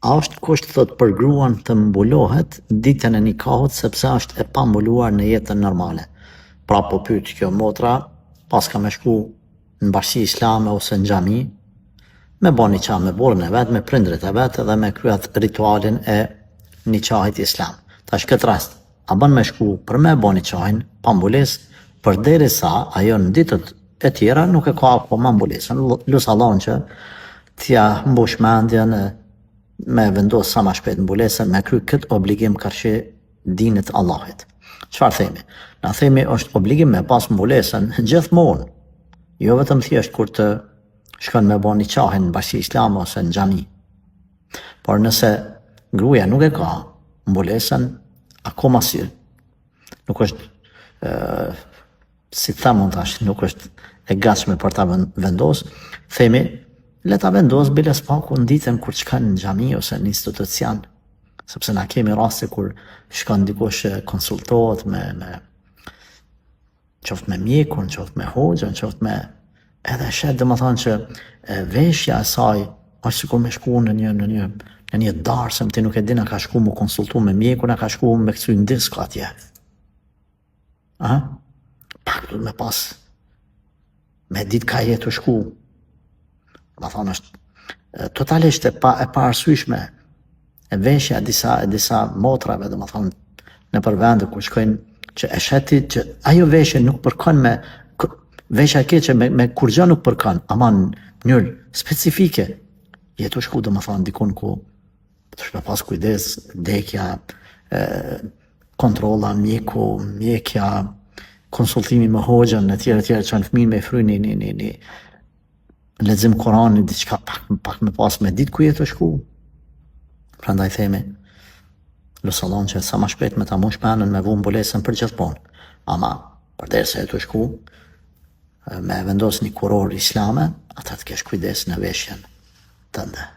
A është kusht thot për gruan të mbulohet ditën e nikahut sepse është e pambuluar në jetën normale. Pra po pyet kjo motra, pas ka me shku në bashki islame ose në xhami, me bo niqah me burrin e vet, me prindrit e vet dhe me kryet ritualin e niqahit islam. Tash këtë rast, a bën me shku për me bo niqahin pambules, përderisa ajo në ditët e tjera nuk e ka akoma mbulesën. Lut Allahun që t'ja mbush mendjen me vendos sa ma shpejt mbulesën, me kry këtë obligim karshi dinit Allahit. Çfarë themi? Na themi është obligim me pas mbulesën gjithmonë, jo vetëm thjesht kur të shkon me bo niqahin në bashki islame ose në xhami. Por nëse gruaja nuk e ka mbulesën, akoma si nuk është si të thamë tash, nuk është e gatshme për ta vendos, themi le ta vendos bile s'paku në ditën kur shkon në xhami ose në institucion. Sepse na kemi raste kur shkon dikush konsultohet me qoftë me mjekun, qoftë me hoxhën, qoftë me edhe shet domethënë që veshja e saj është sikur me shku në një darsëm, ti nuk e din a ka shku mu konsultu me mjekun, a ka shku me këthy në disk atje. Pak du me pas me dit ka jetu shku. Ma thonë është totalisht e pa arsyeshme e veshja e disa motrave, dhe ma thonë në përvende ku shkojnë që e sheti që ajo veshje nuk përkon me veshja ke që me kur gjë nuk përkon, ama në mënyrë specifike jetu shku, dhe ma thonë dikun ku të shme pas kujdes, dekja, kontrola, mjekja, konsultimi me hoxhën, e tjera që në fëmin me fry një lexim Kur'anit, diçka pak me pas me ditë ku jetë shku. Prandaj themi, lut Allahun që sa më shpejt me ta mbush mendën me vu mbulesën për gjithmonë. Ama përderisa jetë shku, me vendos një kuror islame, ata të kesh kujdes në veshjen tënde.